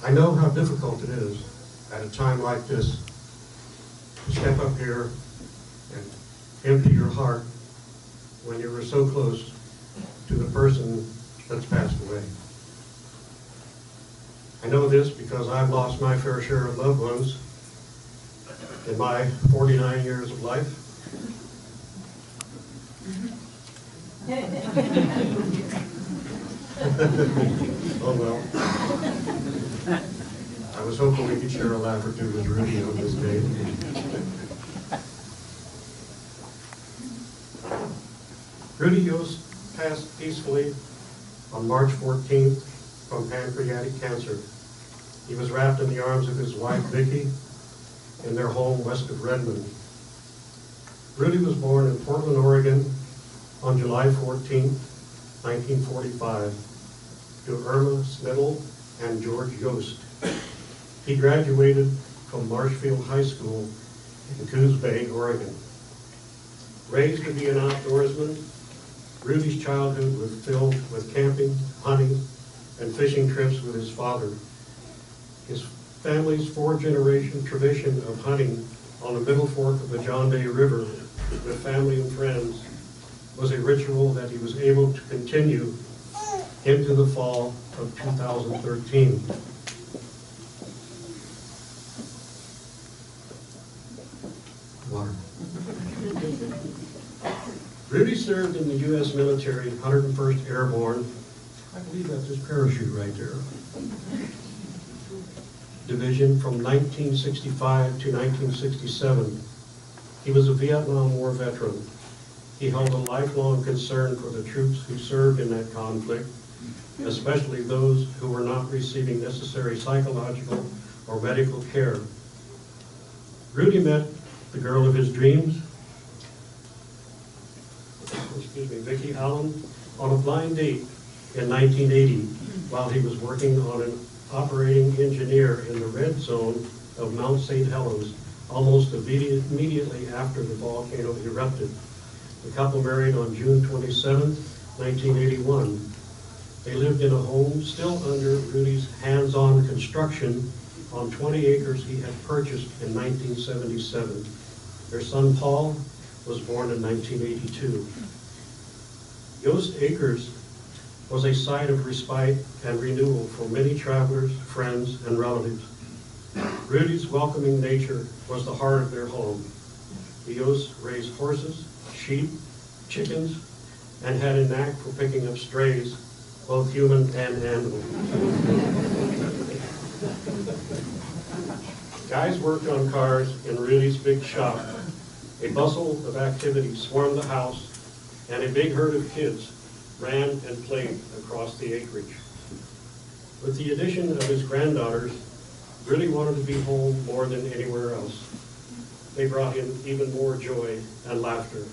I know how difficult it is at a time like this to step up here and empty your heart when you were so close to the person that's passed away. I know this because I've lost my fair share of loved ones in my 49 years of life. Oh well. I was hoping we could share a laugh or two with Rudi on this day. Rudi Yost passed peacefully on March 14th from pancreatic cancer. He was wrapped in the arms of his wife, Vicki, in their home west of Redmond. Rudi was born in Portland, Oregon on July 14, 1945, to Irma Snittle and George Yost. He graduated from Marshfield High School in Coos Bay, Oregon. Raised to be an outdoorsman, Rudi's childhood was filled with camping, hunting, and fishing trips with his father. His family's four-generation tradition of hunting on the middle fork of the John Day River with family and friends was a ritual that he was able to continue into the fall of 2013. Water. Rudi served in the U.S. military, 101st Airborne. I believe that's his parachute right there. Division from 1965 to 1967. He was a Vietnam War veteran. He held a lifelong concern for the troops who served in that conflict, especially those who were not receiving necessary psychological or medical care. Rudi met the girl of his dreams, Vicki Allen, on a blind date in 1980 while he was working on an operating engineer in the red zone of Mount St. Helens almost immediately after the volcano erupted. The couple married on June 27, 1981. They lived in a home still under Rudi's hands-on construction on 20 acres he had purchased in 1977. Their son Paul was born in 1982. Yost Acres was a site of respite and renewal for many travelers, friends, and relatives. Rudi's welcoming nature was the heart of their home. The Yosts raised horses, sheep, chickens, and had a knack for picking up strays, both human and animal. Guys worked on cars in Rudi's big shop. A bustle of activity swarmed the house, and a big herd of kids ran and played across the acreage. With the addition of his granddaughters, Rudi wanted to be home more than anywhere else. They brought him even more joy and laughter.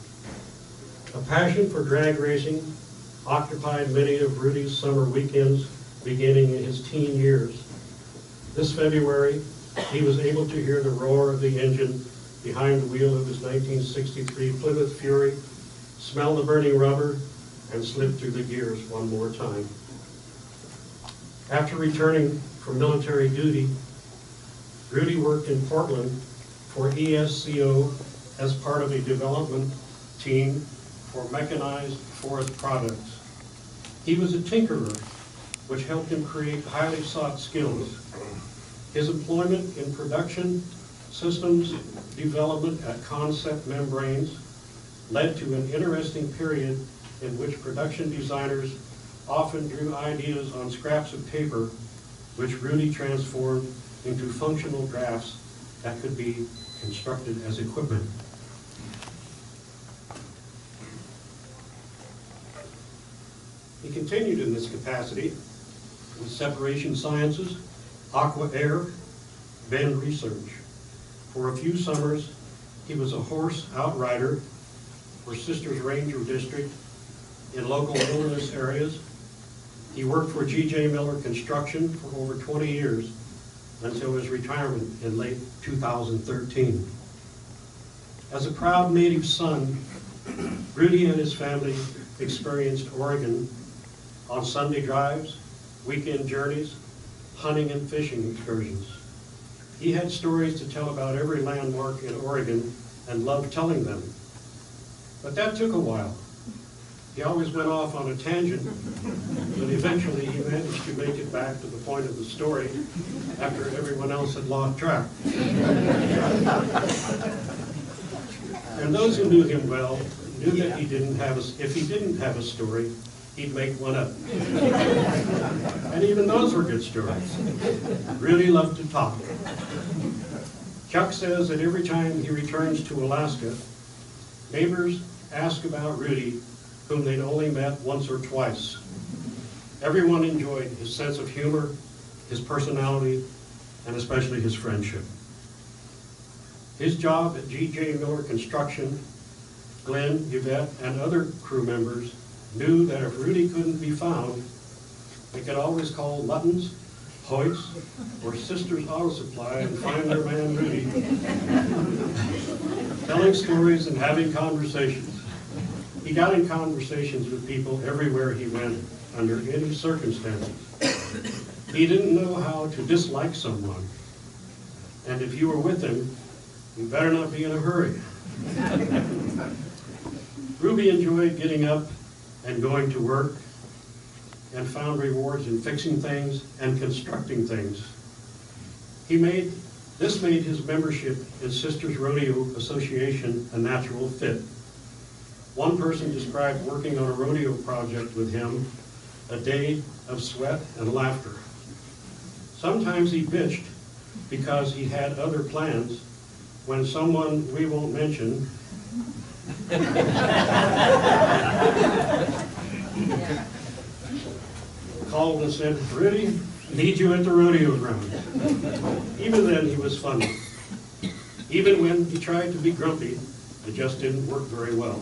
A passion for drag racing occupied many of Rudi's summer weekends beginning in his teen years. This February, he was able to hear the roar of the engine behind the wheel of his 1963 Plymouth Fury, smell the burning rubber, and slip through the gears one more time. After returning from military duty, Rudi worked in Portland for ESCO as part of a development team for mechanized forest products. He was a tinkerer, which helped him create highly sought skills. His employment in production systems development at Concept Membranes led to an interesting period in which production designers often drew ideas on scraps of paper, which Rudi transformed into functional drafts that could be constructed as equipment. He continued in this capacity with separation sciences, aqua air, bend research. For a few summers, he was a horse outrider for Sisters Ranger District in local wilderness areas. He worked for G.J. Miller Construction for over 20 years until his retirement in late 2013. As a proud native son, Rudi and his family experienced Oregon on Sunday drives, weekend journeys, hunting and fishing excursions. He had stories to tell about every landmark in Oregon and loved telling them. But that took a while. He always went off on a tangent, but eventually he managed to make it back to the point of the story after everyone else had lost track. And those who knew him well knew that if he didn't have a story, he'd make one up. And even those were good stories. Really loved to talk. Chuck says that every time he returns to Alaska, neighbors ask about Rudi, whom they'd only met once or twice. Everyone enjoyed his sense of humor, his personality, and especially his friendship. His job at G.J. Miller Construction, Glenn, Yvette, and other crew members knew that if Rudi couldn't be found, they could always call Muttons, Hoyt's, or Sisters Auto Supply and find their man Rudi, telling stories and having conversations. He got in conversations with people everywhere he went, under any circumstances. He didn't know how to dislike someone, and if you were with him, you better not be in a hurry. Ruby enjoyed getting up and going to work, and found rewards in fixing things and constructing things. This made his membership in Sisters Rodeo Association a natural fit. One person described working on a rodeo project with him a day of sweat and laughter. Sometimes he bitched because he had other plans when someone we won't mention called and said, "Rudi, need you at the rodeo grounds." Even then he was funny. Even when he tried to be grumpy, it just didn't work very well.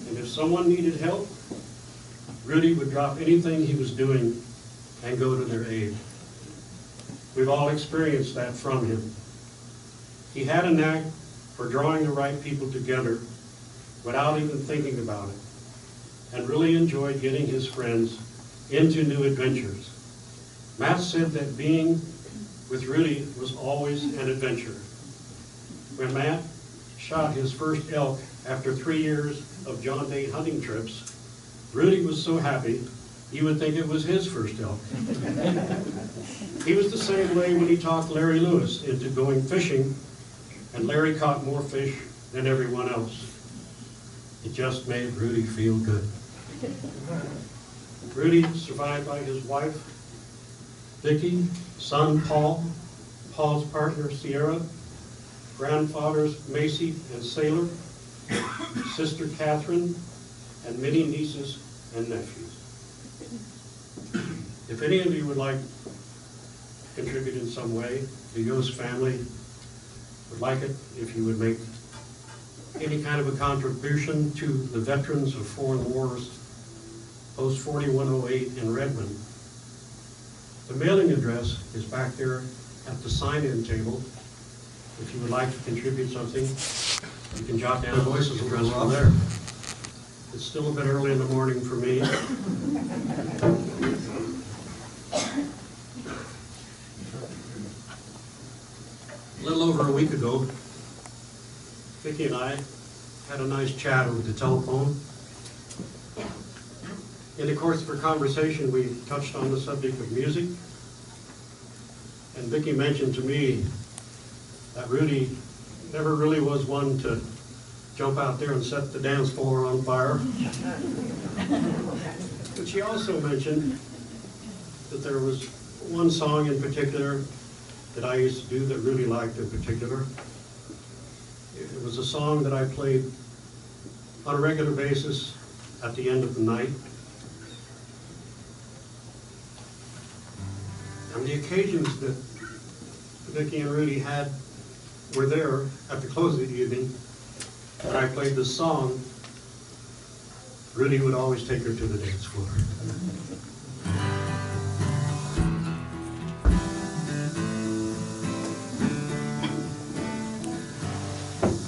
And if someone needed help, Rudi would drop anything he was doing and go to their aid. We've all experienced that from him. He had a knack for drawing the right people together without even thinking about it, and really enjoyed getting his friends into new adventures. Matt said that being with Rudi was always an adventure. When Matt shot his first elk after 3 years of John Day hunting trips, Rudi was so happy you would think it was his first elk. He was the same way when he talked Larry Lewis into going fishing, and Larry caught more fish than everyone else. It just made Rudi feel good. Rudi is survived by his wife, Vicki, son Paul, Paul's partner Sierra, grandfathers Macy and Sailor, sister Catherine, and many nieces and nephews. If any of you would like to contribute in some way, the Yost family would like it if you would make any kind of a contribution to the Veterans of Foreign Wars, Post 4108 in Redmond. The mailing address is back there at the sign-in table. If you would like to contribute something, you can jot down the voices address from there. It's still a bit early in the morning for me. A little over a week ago, Vicki and I had a nice chat over the telephone. In the course of our conversation, we touched on the subject of music, and Vicki mentioned to me that Rudi never really was one to jump out there and set the dance floor on fire. But she also mentioned that there was one song in particular that I used to do that Rudi liked in particular. It was a song that I played on a regular basis at the end of the night. And the occasions that Vicki and Rudi had were there at the close of the evening. When I played this song, Rudi would always take her to the dance floor.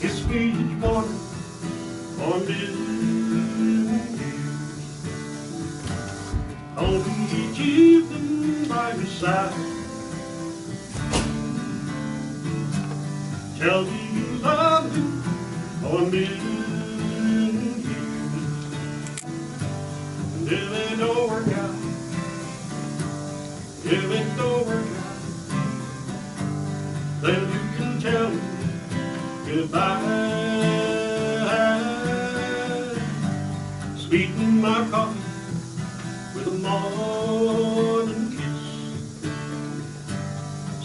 It's each morning on this on each evening by the side. Tell me you love me for a million years. And if it don't work out, if it don't work out, then you can tell me goodbye. Sweeten my coffee with a morning kiss.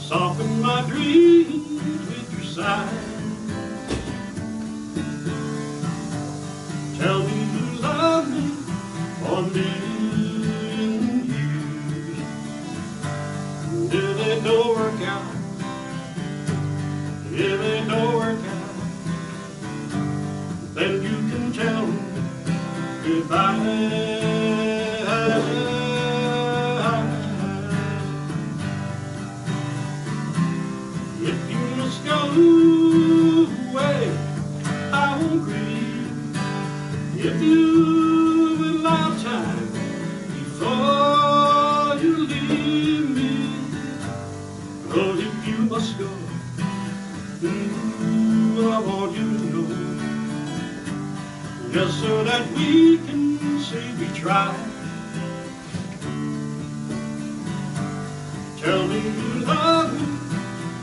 Soften my dreams with your sigh. Tell me you love me for a million years. And if it don't work out, if it don't work out, then you can tell me goodbye. If you must go away, I won't grieve. If you allow time before you leave me, oh, if you must go, I want you to know, just so that we can say we tried. Tell me you love me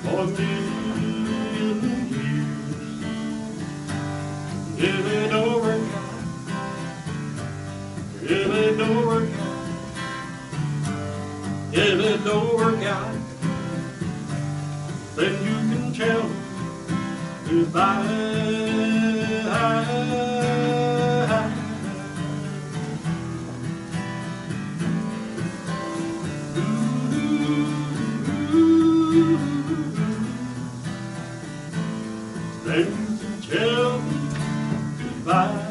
for a million years. If it don't work out, if it don't work out, if it don't work out, then you can tell me goodbye. Then you can tell me goodbye.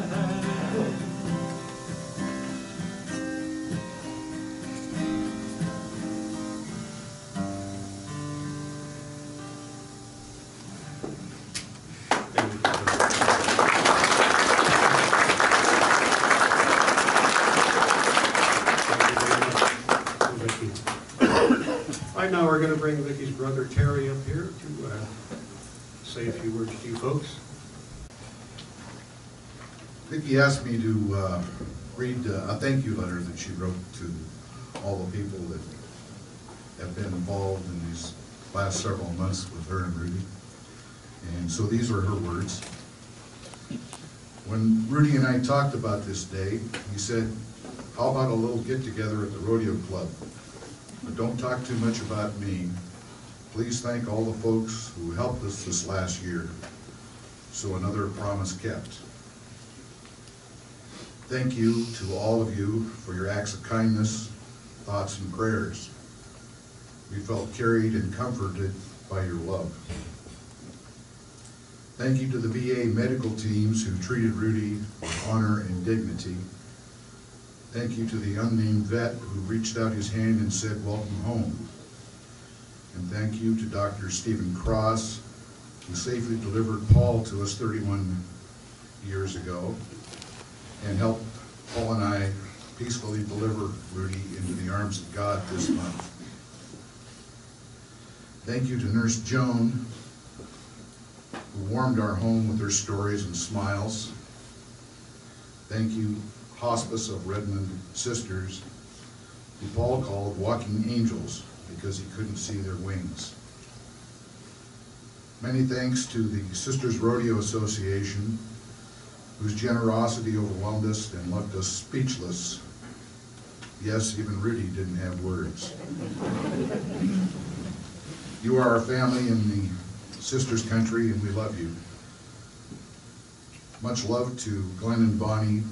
Right now we're going to bring Vicky's brother Terry up here to say a few words to you folks. Vicki asked me to read a thank you letter that she wrote to all the people that have been involved in these last several months with her and Rudy. And so these are her words. When Rudy and I talked about this day, he said, how about a little get-together at the rodeo club? But don't talk too much about me. Please thank all the folks who helped us this last year. So another promise kept. Thank you to all of you for your acts of kindness, thoughts, and prayers. We felt carried and comforted by your love. Thank you to the VA medical teams who treated Rudy with honor and dignity. Thank you to the unnamed vet who reached out his hand and said, welcome home. And thank you to Dr. Stephen Cross, who safely delivered Paul to us 31 years ago and helped Paul and I peacefully deliver Rudy into the arms of God this month. Thank you to Nurse Joan, who warmed our home with her stories and smiles. Thank you, Hospice of Redmond Sisters, who Paul called walking angels because he couldn't see their wings. Many thanks to the Sisters Rodeo Association, whose generosity overwhelmed us and left us speechless. Yes, even Rudy didn't have words. You are our family in the Sisters country, and we love you. Much love to Glenn and Bonnie,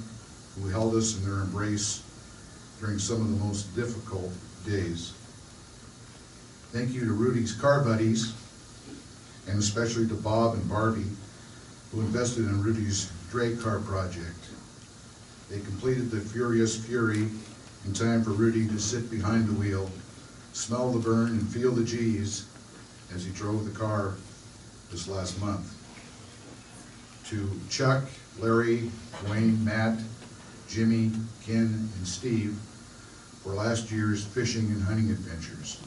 who held us in their embrace during some of the most difficult days. Thank you to Rudy's car buddies, and especially to Bob and Barbie, who invested in Rudy's drag car project. They completed the Furious Fury in time for Rudy to sit behind the wheel, smell the burn, and feel the G's as he drove the car this last month. To Chuck, Larry, Wayne, Matt, Jimmy, Ken, and Steve for last year's fishing and hunting adventures.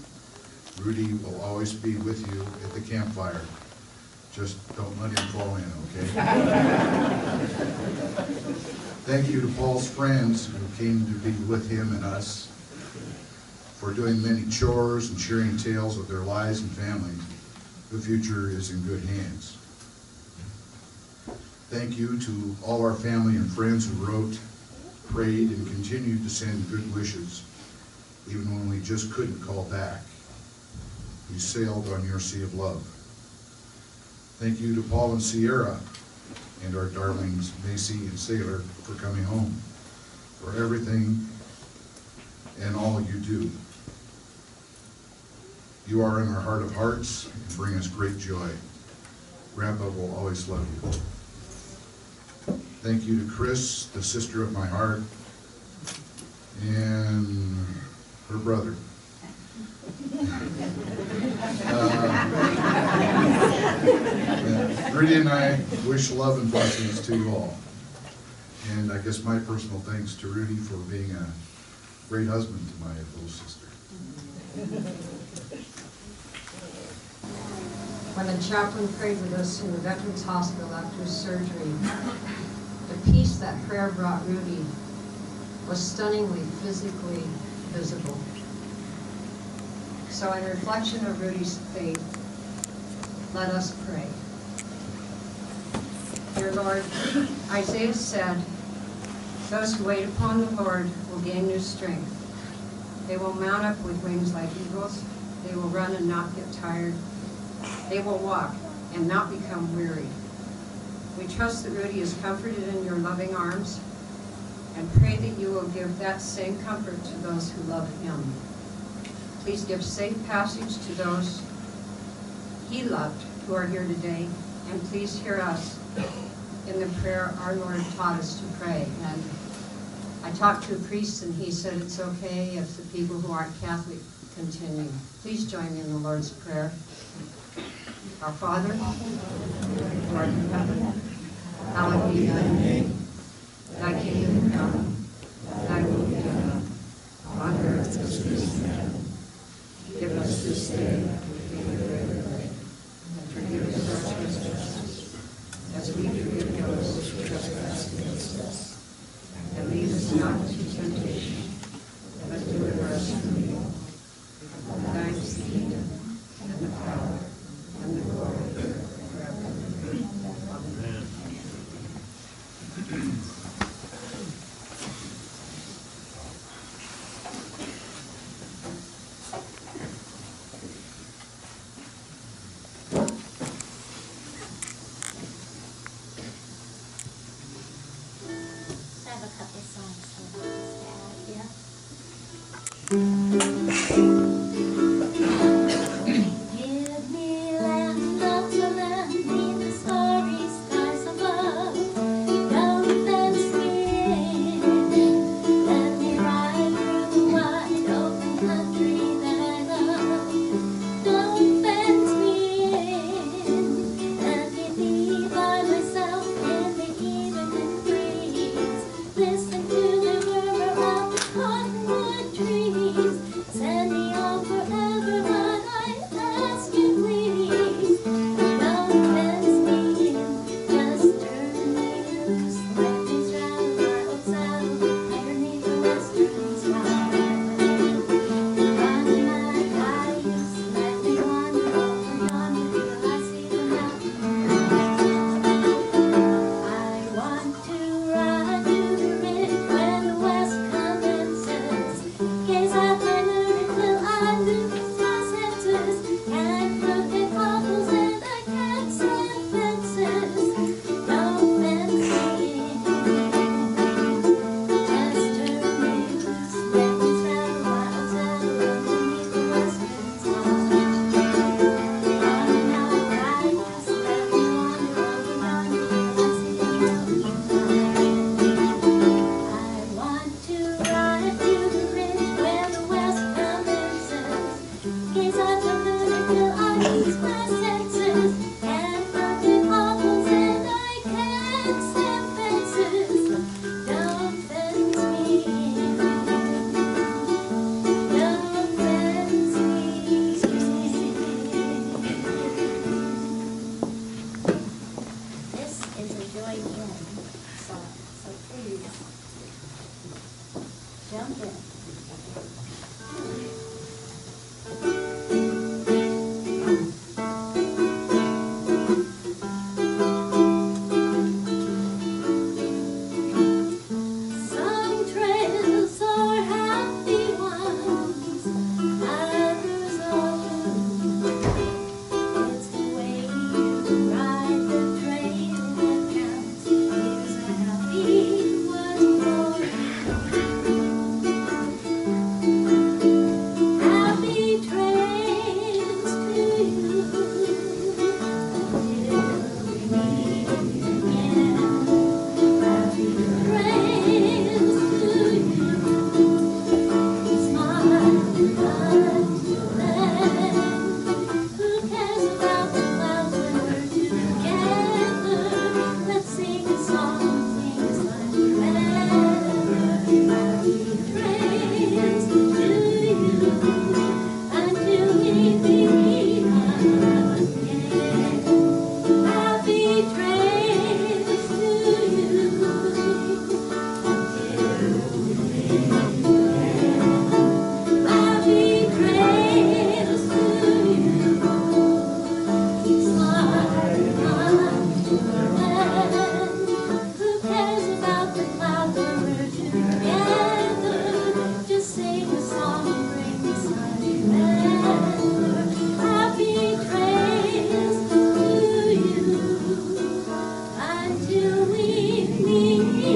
Rudy will always be with you at the campfire. Just don't let him fall in, okay? Thank you to Paul's friends who came to be with him and us, for doing many chores and sharing tales of their lives and families. The future is in good hands. Thank you to all our family and friends who wrote, prayed, and continued to send good wishes, even when we just couldn't call back. We sailed on your sea of love. Thank you to Paul and Sierra and our darlings Macy and Sailor for coming home, for everything and all you do. You are in our heart of hearts and bring us great joy. Grandpa will always love you. Thank you to Chris, the sister of my heart, and her brother. Rudy and I wish love and blessings to you all. And I guess my personal thanks to Rudy for being a great husband to my little sister. When the chaplain prayed with us in the Veterans Hospital after his surgery, the peace that prayer brought Rudy was stunningly physically visible. So in reflection of Rudy's faith, let us pray. Dear Lord, Isaiah said, those who wait upon the Lord will gain new strength. They will mount up with wings like eagles. They will run and not get tired. They will walk and not become weary. We trust that Rudy is comforted in your loving arms and pray that you will give that same comfort to those who love him. Please give safe passage to those he loved who are here today, and please hear us in the prayer our Lord taught us to pray. And I talked to a priest and he said it's okay if the people who aren't Catholic continue. Please join me in the Lord's Prayer. Our Father, who art in heaven, hallowed be thy name. Thy kingdom come, thy will be done, on earth as it is in heaven. Give us this day our daily bread, and forgive us our trespasses, as we forgive those who trespass against us. And lead us not into temptation, but deliver us from evil. For thine is the kingdom, and the power, and the glory forever. Amen. I have a couple songs that I'll just add here. Give me land, lots of land, beneath the starry skies above. Don't fence me in, let me ride through the wide open country that I love. Don't fence me in, let me be by myself in the evening breeze. Listen to the river out the is a joy in song. So please, jump in. Some trails are happy ones, others are blue. It's the way you ride the trail that counts. Here's a happy one for you. Happy trails to you until we meet again. Happy trails to you. Smile until then. Who cares about the clouds when we're together? Let's sing a song of things like forever. Happy trails to you until we meet again. Happy trails to you until we meet again. Happy trails to you. Keep smiling until then. Who cares about the clouds when we're together? Just sing a song and bring sunny weather. Happy trails to you until we meet